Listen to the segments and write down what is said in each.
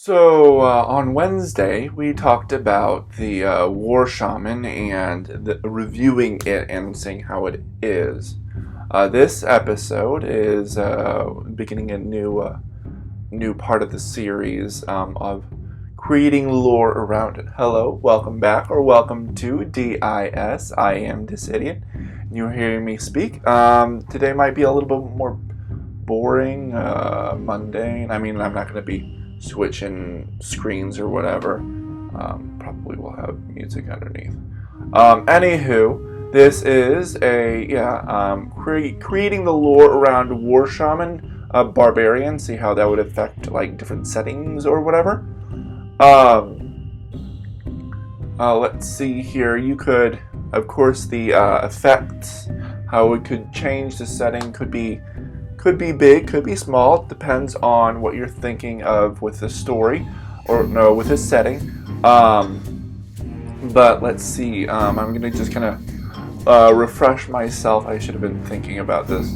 On Wednesday, we talked about the War Shaman and reviewing it and seeing how it is. This episode is beginning a new part of the series of creating lore around it. Hello, welcome back, or welcome to DIS. I am Dissidian. You're hearing me speak. Today might be a little bit more boring, mundane. I mean, I'm not going to be switching screens or whatever. Probably will have music underneath. Anywho, this is creating the lore around War Shaman, Barbarian. See how that would affect like different settings or whatever. Let's see here. You could, of course, the effects, how it could change the setting could be big, could be small. It depends on what you're thinking of with the story, or no, with this setting. But let's see. I'm gonna just kind of refresh myself. I should have been thinking about this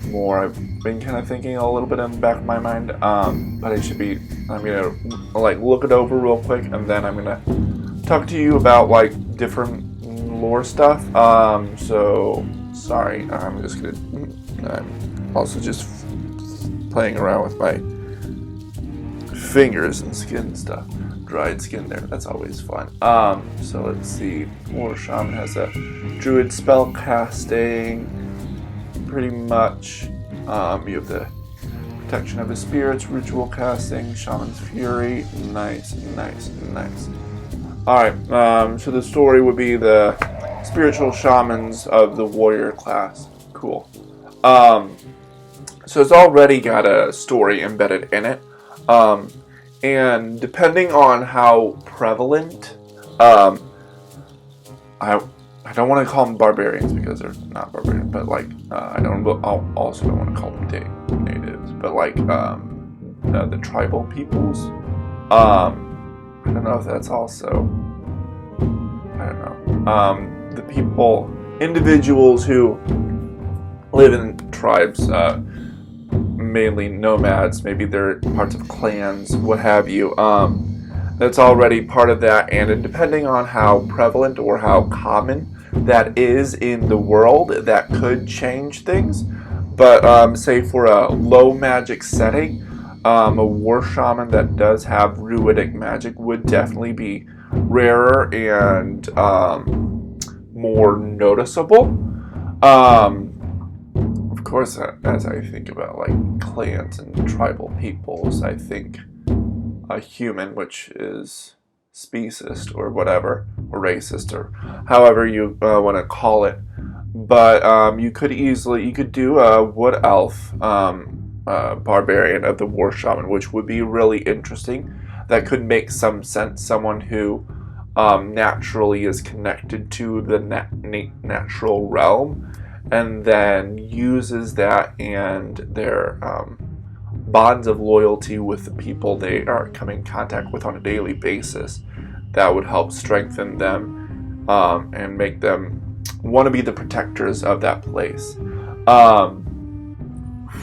more. I've been kind of thinking a little bit in the back of my mind. But I'm gonna like look it over real quick, and then I'm gonna talk to you about like different lore stuff. So sorry. I'm also just playing around with my fingers and skin stuff. Dried skin there, that's always fun. So let's see. War Shaman has a druid spell casting. Pretty much. You have the protection of the spirits, ritual casting, Shaman's Fury. Nice. Alright, so the story would be the spiritual shamans of the warrior class. Cool. So it's already got a story embedded in it, and depending on how prevalent, I don't want to call them barbarians because they're not barbarian, but like I also don't want to call them natives, but like the tribal peoples. I don't know if that's also, I don't know, the individuals who live in tribes. Mainly nomads, maybe they're parts of clans, what have you. That's already part of that, and depending on how prevalent or how common that is in the world, that could change things. But say for a low magic setting, a war shaman that does have druidic magic would definitely be rarer and more noticeable. Of course, as I think about like clans and tribal peoples, I think a human, which is speciest or whatever, or racist, or however you want to call it. But you could do a wood elf barbarian of the war shaman, which would be really interesting. That could make some sense. Someone who naturally is connected to the natural realm, and then uses that and their bonds of loyalty with the people they are coming in contact with on a daily basis. That would help strengthen them and make them want to be the protectors of that place.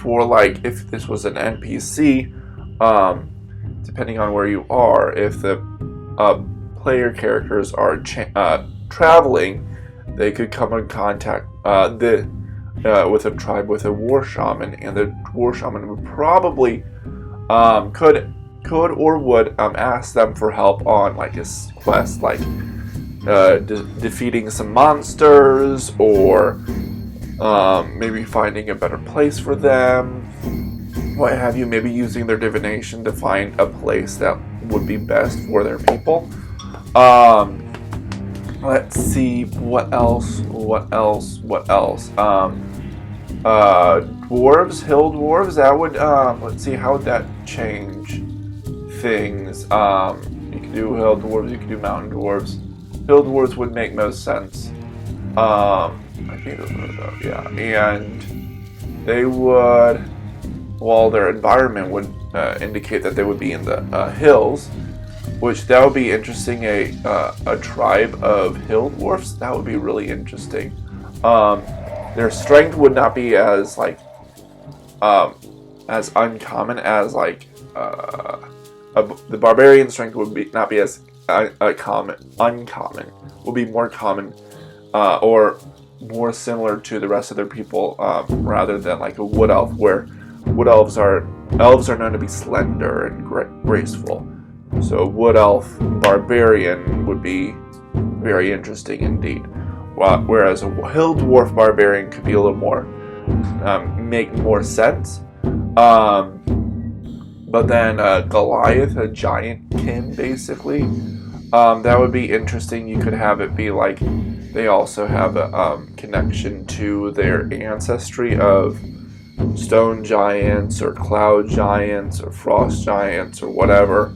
For like, if this was an NPC, depending on where you are, if the player characters are traveling, they could come in contact with a tribe with a war shaman, and the war shaman would probably could or would ask them for help on like a quest, like defeating some monsters, or maybe finding a better place for them, what have you. Maybe using their divination to find a place that would be best for their people. Let's see, what else? Dwarves, hill dwarves, that would, let's see, how would that change things? You could do hill dwarves, you could do mountain dwarves. Hill dwarves would make most sense. I think those are, yeah, and they would, well, their environment would indicate that they would be in the hills, which that would be interesting. A tribe of hill dwarfs, that would be really interesting. Their strength would not be as like as uncommon as like the barbarian strength would not be as uncommon. Would be more common, or more similar to the rest of their people, rather than like a wood elf, where elves are known to be slender and graceful. So wood elf barbarian would be very interesting indeed. Whereas a hill dwarf barbarian could be a little more, make more sense. But then Goliath, a giant kin, basically, that would be interesting. You could have it be like they also have a connection to their ancestry of stone giants or cloud giants or frost giants or whatever.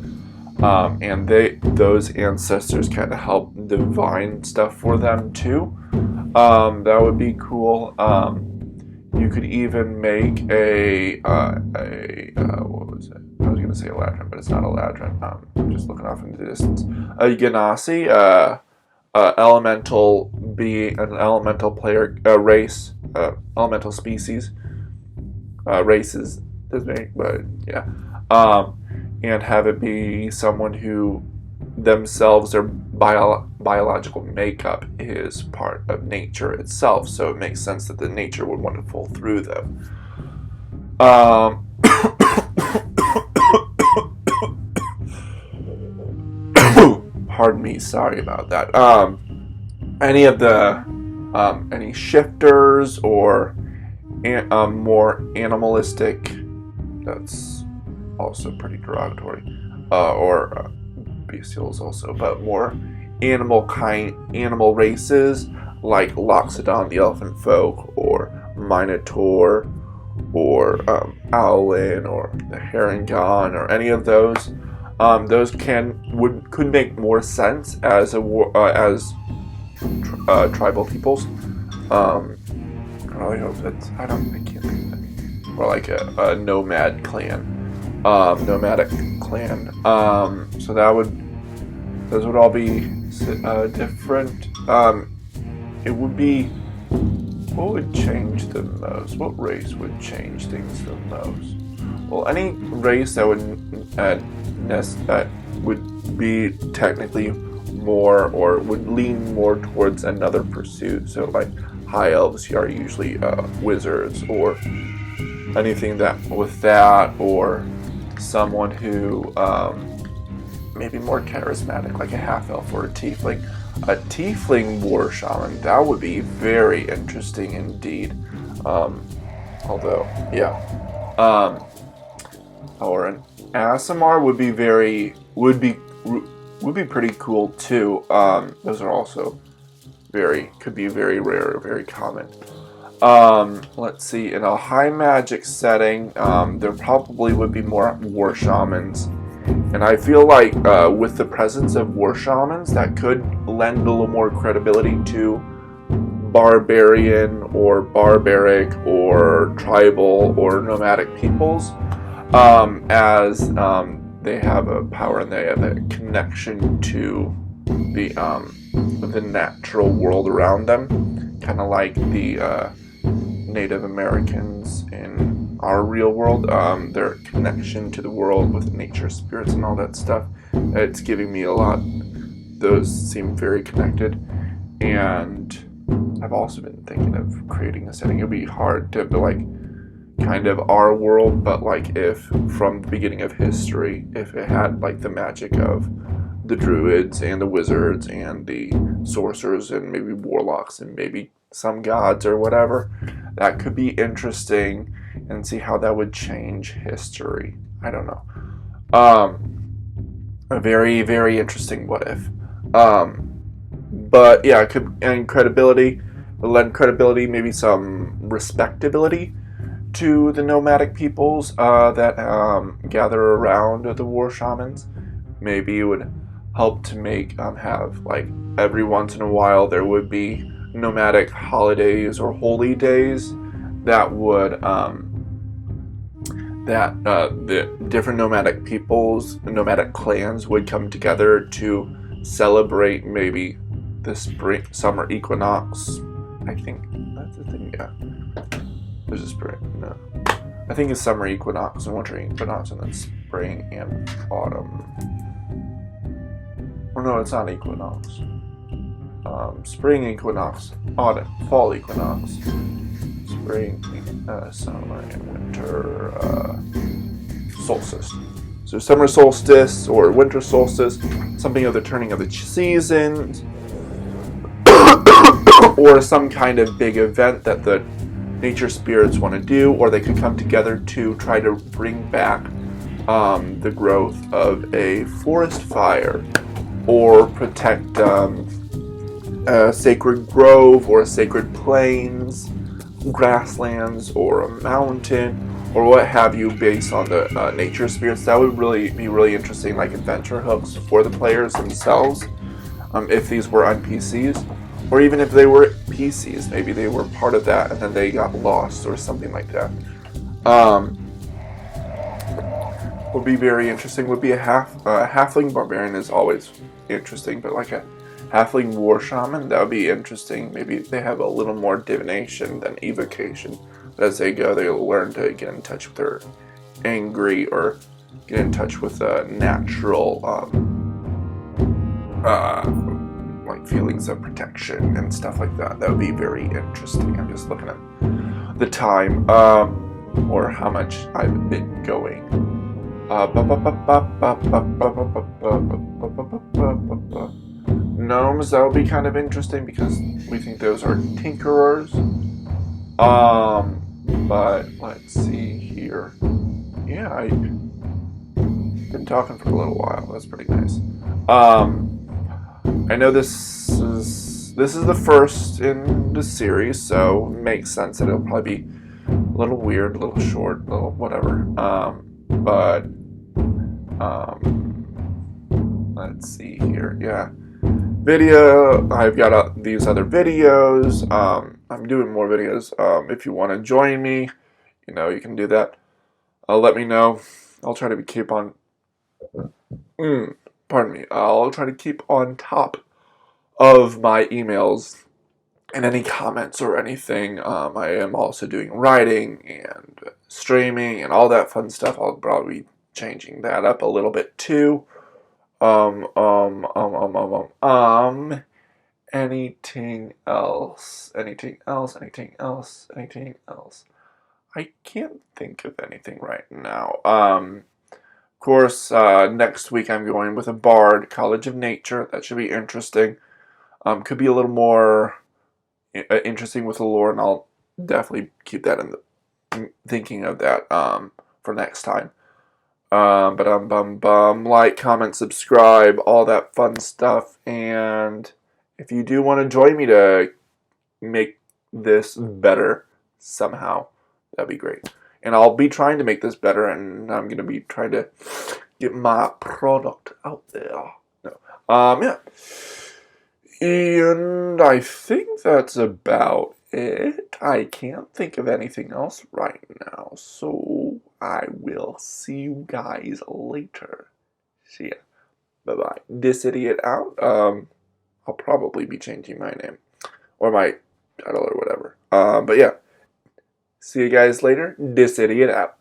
And those ancestors kind of help divine stuff for them too. That would be cool. You could even make what was it? I was gonna say Eladrin, but it's not Eladrin. I'm just looking off into the distance. A Genasi, elemental being, an elemental player, race, elemental species, races. Doesn't make, but yeah. And have it be someone who themselves, their biological makeup is part of nature itself, so it makes sense that the nature would want to pull through them. Pardon me, sorry about that. Any of the any shifters or more animalistic, that's also pretty derogatory, or bestials also, but more animal races like Loxodon the elephant folk, or Minotaur, or Owlin, or the Harengon, or any of those. Those could make more sense as tribal peoples. I really hope that's, I can't think of it. Or like a nomadic clan. So those would all be different. It would be, what would change the most? What race would change things the most? Well, any race that would be technically more, or would lean more towards another pursuit. So like high elves are usually wizards, or anything that with that, or someone who maybe more charismatic, like a half elf or a tiefling. A tiefling war shaman, that would be very interesting indeed. Although, yeah. Or an Aasimar would be pretty cool too. Those are also could be very rare or very common. Let's see, in a high magic setting, there probably would be more war shamans. And I feel like with the presence of war shamans, that could lend a little more credibility to barbarian or barbaric or tribal or nomadic peoples, as they have a power and they have a connection to the natural world around them, kind of like the Native Americans in our real world, their connection to the world with nature, spirits, and all that stuff. It's giving me a lot. Those seem very connected, and I've also been thinking of creating a setting. It'd be hard to like kind of our world, but like if from the beginning of history, if it had like the magic of the druids and the wizards and the sorcerers and maybe warlocks and maybe some gods or whatever, that could be interesting, and see how that would change history. I don't know. A very, very interesting what if. But yeah, it could, and credibility, lend credibility, maybe some respectability to the nomadic peoples that gather around the war shamans. Maybe it would help to make have like every once in a while there would be nomadic holidays or holy days that would the different nomadic peoples, nomadic clans would come together to celebrate maybe the summer equinox. I think that's the thing. Yeah, there's a spring. No, I think it's summer equinox and winter equinox, and then spring spring and autumn. Oh no, it's not equinox. Spring equinox, autumn, fall equinox, spring, summer, and winter solstice. So summer solstice or winter solstice, something of the turning of the seasons, or some kind of big event that the nature spirits want to do, or they could come together to try to bring back the growth of a forest fire, or protect a sacred grove or a sacred plains, grasslands, or a mountain, or what have you, based on the nature spirits. That would really be really interesting, like adventure hooks for the players themselves, if these were on PCs, or even if they were PCs, maybe they were part of that and then they got lost or something like that. Would be very interesting. Would be a halfling barbarian is always interesting, but like a halfling war shaman, that would be interesting. Maybe they have a little more divination than evocation. But as they go, they'll learn to get in touch with their angry, or get in touch with natural like feelings of protection and stuff like that. That would be very interesting. I'm just looking at the time, or how much I've been going. Gnomes, that would be kind of interesting because we think those are tinkerers. But let's see here. Yeah, I've been talking for a little while. That's pretty nice. I know this is the first in the series, so it makes sense that it'll probably be a little weird, a little short, a little whatever. But let's see here. Yeah, video. I've got these other videos. I'm doing more videos. If you want to join me, you can do that. Let me know. I'll try to keep on. Pardon me. I'll try to keep on top of my emails and any comments or anything. I am also doing writing and streaming and all that fun stuff. I'll probably be changing that up a little bit too. Anything else? Anything else? Anything else? Anything else? I can't think of anything right now. Of course, next week I'm going with a bard, College of Nature. That should be interesting. Could be a little more interesting with the lore, and I'll definitely keep that in the thinking of that for next time. Like, comment, subscribe, all that fun stuff. And if you do want to join me to make this better somehow, that'd be great. And I'll be trying to make this better, and I'm going to be trying to get my product out there. Yeah. And I think that's about it. I can't think of anything else right now, so I will see you guys later. See ya. Bye-bye. This idiot out. I'll probably be changing my name, or my title, or whatever. But yeah. See you guys later. This idiot out.